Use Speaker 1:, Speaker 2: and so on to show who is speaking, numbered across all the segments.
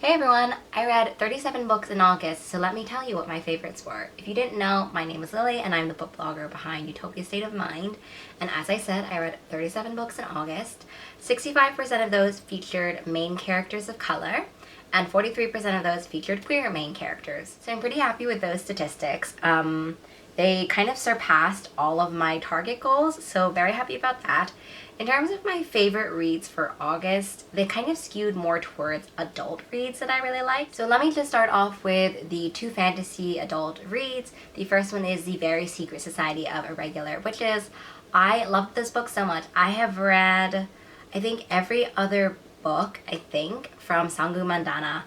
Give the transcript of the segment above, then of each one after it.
Speaker 1: Hey everyone! I read 37 books in August, so let me tell you what my favorites were. If you didn't know, my name is Lily and I'm the book blogger behind Utopia State of Mind. And as I said, I read 37 books in August. 65% of those featured main characters of color, and 43% of those featured queer main characters. So I'm pretty happy with those statistics. They kind of surpassed all of my target goals, so very happy about that. In terms of my favorite reads for August, they kind of skewed more towards adult reads that I really liked. So let me just start off with the two fantasy adult reads. The first one is The Very Secret Society of Irregular Witches. I loved this book so much. I have read, I think, every other book, from Sangu Mandana.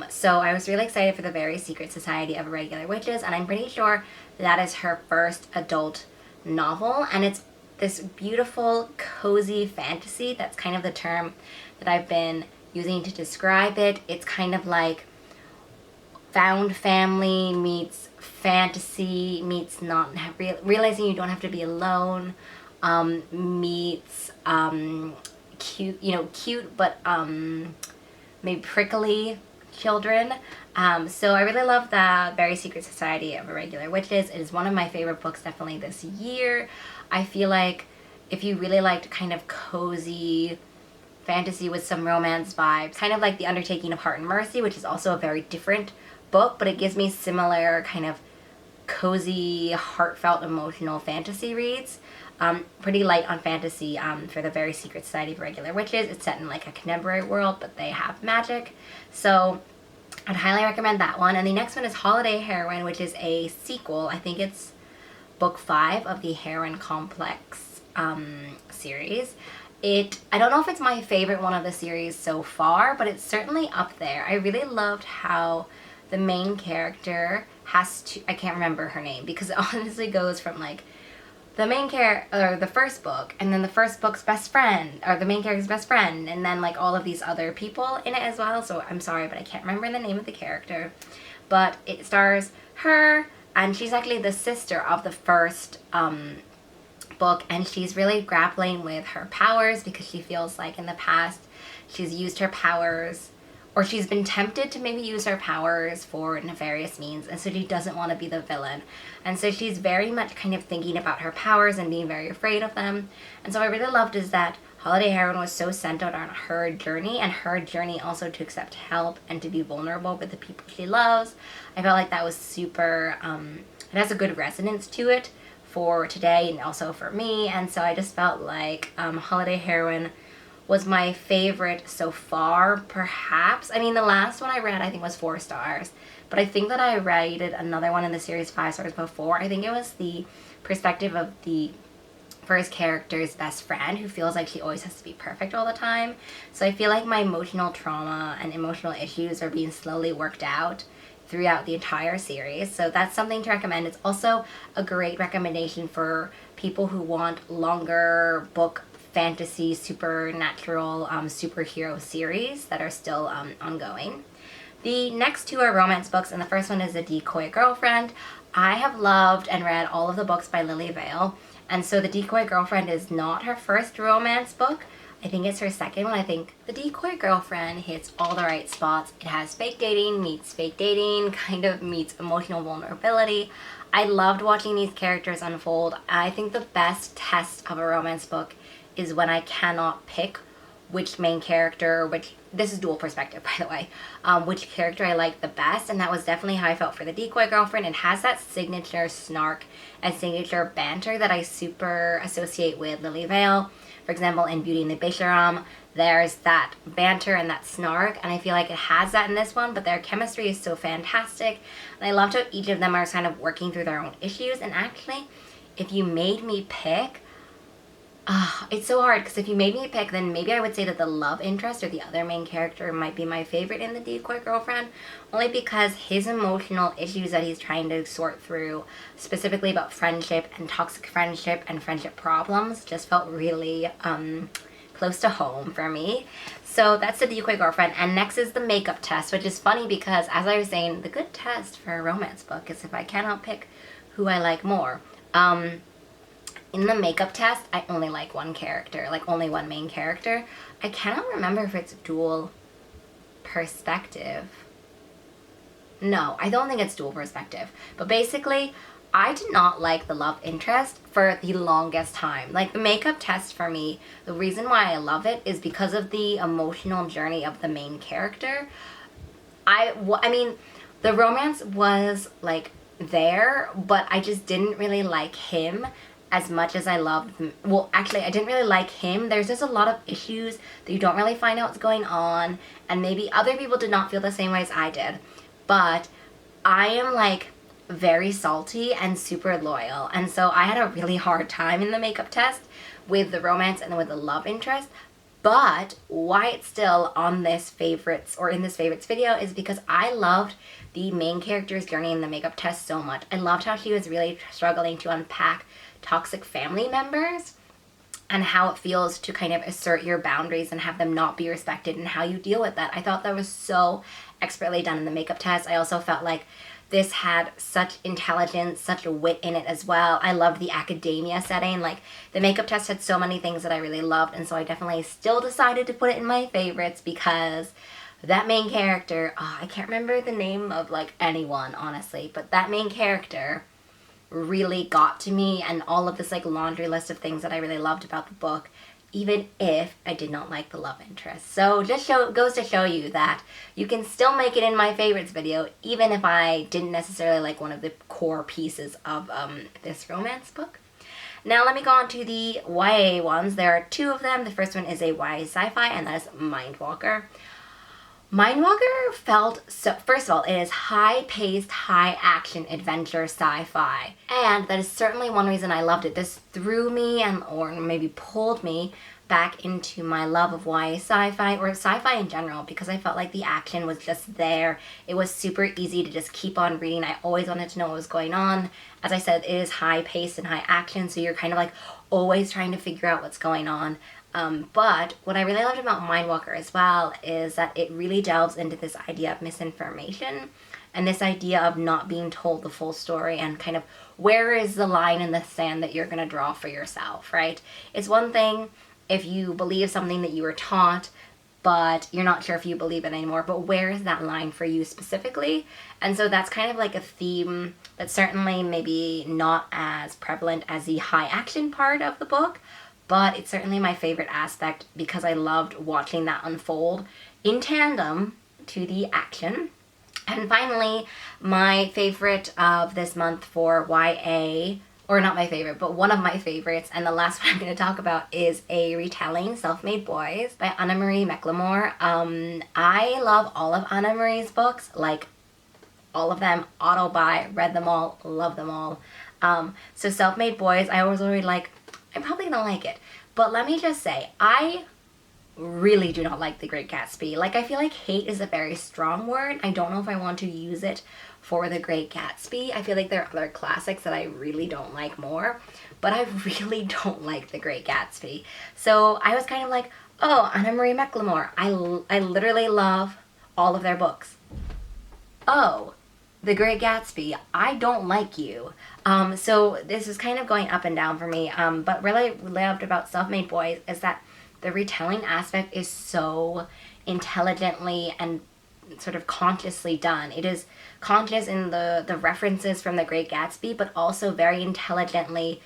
Speaker 1: So I was really excited for The Very Secret Society of Irregular Witches, and I'm pretty sure that is her first adult novel, and it's this beautiful, cozy fantasy. That's kind of the term that I've been using to describe it. It's kind of like found family meets fantasy meets not realizing you don't have to be alone, meets cute but maybe prickly children. So I really love The Very Secret Society of Irregular Witches. It is one of my favorite books definitely this year. I feel like if you really liked kind of cozy fantasy with some romance vibes, kind of like The Undertaking of Heart and Mercy, which is also a very different book, but it gives me similar kind of cozy, heartfelt, emotional fantasy reads. Pretty light on fantasy for The Very Secret Society of Irregular Witches. It's set in like a contemporary world, but they have magic. So I'd highly recommend that one. And the next one is Holiday Heroine, which is a sequel. I think it's book 5 of the Heroine Complex series. I don't know if it's my favorite one of the series so far, but it's certainly up there. I really loved how the main character I can't remember her name, because it honestly goes from like the main character, or the first book, and then the first book's best friend, or the main character's best friend, and then like all of these other people in it as well. So I'm sorry, but I can't remember the name of the character. But it stars her, and she's actually the sister of the first book, and she's really grappling with her powers because she feels like in the past she's used her powers, or she's been tempted to maybe use her powers for nefarious means, and so she doesn't want to be the villain. And so she's very much kind of thinking about her powers and being very afraid of them. And so what I really loved is that Holiday Heroine was so centered on her journey, and her journey also to accept help and to be vulnerable with the people she loves. I felt like that was super, it has a good resonance to it for today and also for me. And so I just felt like Holiday Heroine was my favorite so far, perhaps. I mean, the last one I read I think was 4 stars, but I think that I rated another one in the series 5 stars before. I think it was the perspective of the first character's best friend, who feels like she always has to be perfect all the time. So I feel like my emotional trauma and emotional issues are being slowly worked out throughout the entire series. So that's something to recommend. It's also a great recommendation for people who want longer book fantasy, supernatural, superhero series that are still ongoing. The next 2 are romance books, and the first one is The Decoy Girlfriend. I have loved and read all of the books by Lily Vale, and so The Decoy Girlfriend is not her first romance book. I think it's her second one. I think The Decoy Girlfriend hits all the right spots. It has fake dating meets fake dating, kind of meets emotional vulnerability. I loved watching these characters unfold. I think the best test of a romance book is when I cannot pick which main character, this is dual perspective by the way, which character I like the best, and that was definitely how I felt for The Decoy Girlfriend. It has that signature snark and signature banter that I super associate with Lily Vale. For example, in Beauty and the Beast, there's that banter and that snark, and I feel like it has that in this one, but their chemistry is so fantastic, and I loved how each of them are kind of working through their own issues. And actually, if you made me pick, it's so hard, because if you made me pick, then maybe I would say that the love interest or the other main character might be my favorite in The Decoy Girlfriend, only because his emotional issues that he's trying to sort through, specifically about friendship and toxic friendship and friendship problems, just felt really close to home for me. So that's The Decoy Girlfriend. And next is The Makeup Test, which is funny because, as I was saying, the good test for a romance book is if I cannot pick who I like more. In the makeup test, I only like one character, like only one main character. I cannot remember if it's dual perspective. No, I don't think it's dual perspective. But basically, I did not like the love interest for the longest time. Like, the makeup test for me, the reason why I love it is because of the emotional journey of the main character. I mean, the romance was, like, there, but I just didn't really like him as much as I loved him. Well, actually, I didn't really like him. There's just a lot of issues that you don't really find out what's going on, and maybe other people did not feel the same way as I did. But I am, like, very salty and super loyal, and so I had a really hard time in the makeup test with the romance and with the love interest. But why it's still on this favorites or in this favorites video is because I loved the main character's journey in the makeup test so much. I loved how she was really struggling to unpack toxic family members and how it feels to kind of assert your boundaries and have them not be respected and how you deal with that. I thought that was so expertly done in the makeup test. I also felt like this had such intelligence, such a wit in it as well. I loved the academia setting. Like, the makeup test had so many things that I really loved, and so I definitely still decided to put it in my favorites because that main character, I can't remember the name of, like, anyone, honestly, but that main character really got to me, and all of this, like, laundry list of things that I really loved about the book, even if I did not like the love interest. So just goes to show you that you can still make it in my favorites video, even if I didn't necessarily like one of the core pieces of this romance book. Now let me go on to the YA ones. There are two of them. The first one is a YA sci-fi, and that is Mindwalker. Mindwalker felt so, first of all, it is high-paced, high-action adventure sci-fi. And that is certainly one reason I loved it. This threw me or maybe pulled me back into my love of YA sci-fi or sci-fi in general, because I felt like the action was just there. It was super easy to just keep on reading. I always wanted to know what was going on. As I said, it is high-paced and high-action, so you're kind of like always trying to figure out what's going on. But what I really loved about Mindwalker as well is that it really delves into this idea of misinformation and this idea of not being told the full story and kind of where is the line in the sand that you're going to draw for yourself, right? It's one thing if you believe something that you were taught, but you're not sure if you believe it anymore, but where is that line for you specifically? And so that's kind of like a theme that's certainly maybe not as prevalent as the high action part of the book, but it's certainly my favorite aspect because I loved watching that unfold in tandem to the action. And finally, my favorite of this month for YA, or not my favorite, but one of my favorites, and the last one I'm going to talk about is a retelling, SelfMade Boys by Anna-Marie McLemore. I love all of Anna-Marie's books, like all of them, auto-buy, read them all, love them all. So SelfMade Boys, I was already like, I'm probably gonna like it. But let me just say, I really do not like The Great Gatsby. Like, I feel like hate is a very strong word. I don't know if I want to use it for The Great Gatsby. I feel like there are other classics that I really don't like more, but I really don't like The Great Gatsby. So I was kind of like, oh, Anna-Marie McLemore. I literally love all of their books. Oh, The Great Gatsby, I don't like you. So this is kind of going up and down for me, but really loved about SelfMade Boys is that the retelling aspect is so intelligently and sort of consciously done. It is conscious in the references from The Great Gatsby, but also very intelligently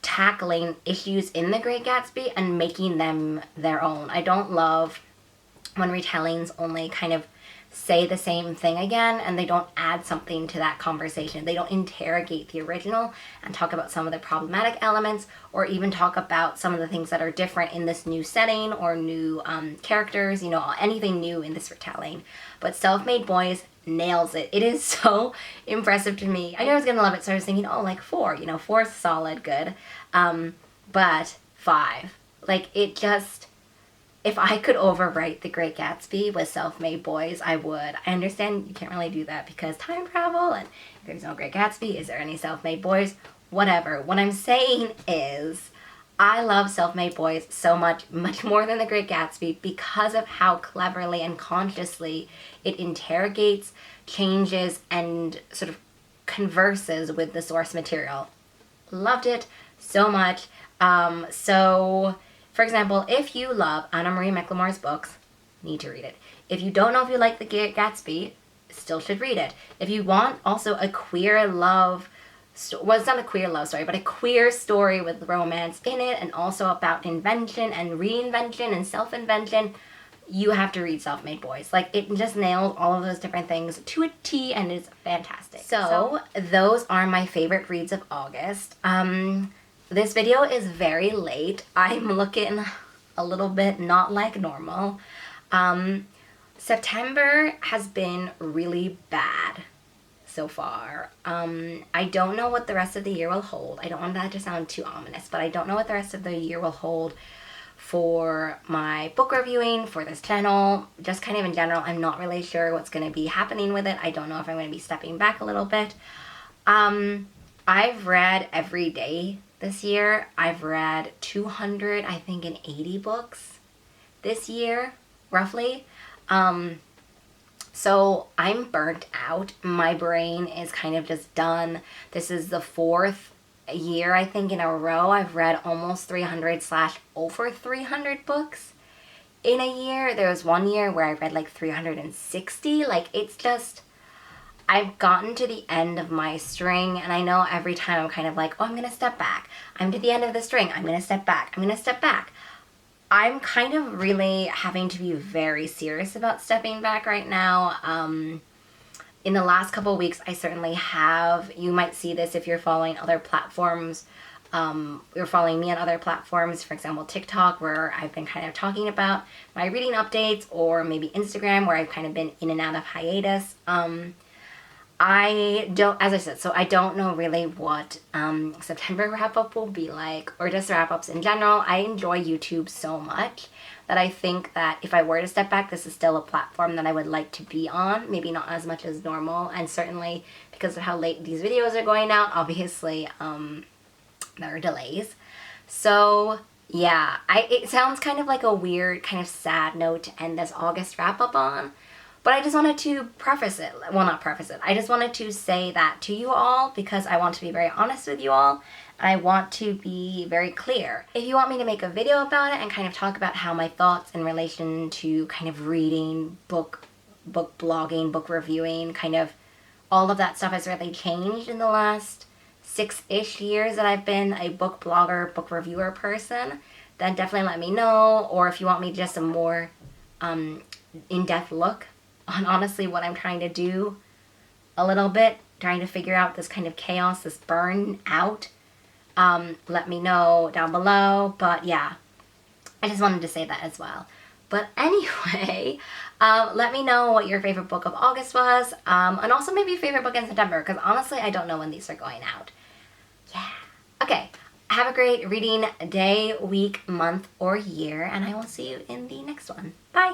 Speaker 1: tackling issues in The Great Gatsby and making them their own. I don't love when retellings only kind of say the same thing again and they don't add something to that conversation. They don't interrogate the original and talk about some of the problematic elements or even talk about some of the things that are different in this new setting or new characters, you know, anything new in this retelling. But SelfMade Boys nails it. It is so impressive to me. I knew I was gonna love it, so I was thinking, oh, like 4, you know, 4 is solid, good. But 5, like, it just, if I could overwrite The Great Gatsby with SelfMade Boys, I would. I understand you can't really do that because time travel, and if there's no Great Gatsby, is there any SelfMade Boys? Whatever. What I'm saying is, I love SelfMade Boys so much, much more than The Great Gatsby because of how cleverly and consciously it interrogates, changes, and sort of converses with the source material. Loved it so much. So, for example, if you love Anna-Marie McLemore's books, need to read it. If you don't know if you like The Great Gatsby, still should read it. If you want also a queer love, well, it's not a queer love story, but a queer story with romance in it, and also about invention and reinvention and self-invention, you have to read SelfMade Boys. Like, it just nails all of those different things to a T, and it's fantastic. So those are my favorite reads of August. This video is very late. I'm looking a little bit not like normal. September has been really bad so far. I don't know what the rest of the year will hold. I don't want that to sound too ominous, but I don't know what the rest of the year will hold for my book reviewing, for this channel, just kind of in general. I'm not really sure what's going to be happening with it. I don't know if I'm going to be stepping back a little bit. I've read every day this year. I've read 200, I think, and 80 books this year, roughly. So I'm burnt out. My brain is kind of just done. This is the 4th year, I think, in a row I've read almost 300 / over 300 books in a year. There was one year where I read like 360. Like, it's just, I've gotten to the end of my string, and I know every time I'm kind of like, oh, I'm gonna step back. I'm to the end of the string. I'm gonna step back. I'm gonna step back. I'm kind of really having to be very serious about stepping back right now. In the last couple of weeks, I certainly have. You might see this if you're following other platforms. You're following me on other platforms, for example, TikTok, where I've been kind of talking about my reading updates, or maybe Instagram, where I've kind of been in and out of hiatus. I don't, as I said, so I don't know really what September wrap-up will be like, or just wrap-ups in general. I enjoy YouTube so much that I think that if I were to step back, this is still a platform that I would like to be on. Maybe not as much as normal, and certainly because of how late these videos are going out, obviously there are delays. So yeah, it sounds kind of like a weird, kind of sad note to end this August wrap-up on. But I just wanted to preface it, well, not preface it, I just wanted to say that to you all, because I want to be very honest with you all, and I want to be very clear. If you want me to make a video about it and kind of talk about how my thoughts in relation to kind of reading, book blogging, book reviewing, kind of all of that stuff has really changed in the last 6-ish years that I've been a book blogger, book reviewer person, then definitely let me know. Or if you want me just a more in-depth look on honestly what I'm trying to do a little bit, trying to figure out this kind of chaos, this burnout, let me know down below. But yeah, I just wanted to say that as well. But anyway, let me know what your favorite book of August was, and also maybe your favorite book in September, because honestly I don't know when these are going out. Yeah. Okay, have a great reading day, week, month, or year, and I will see you in the next one. Bye!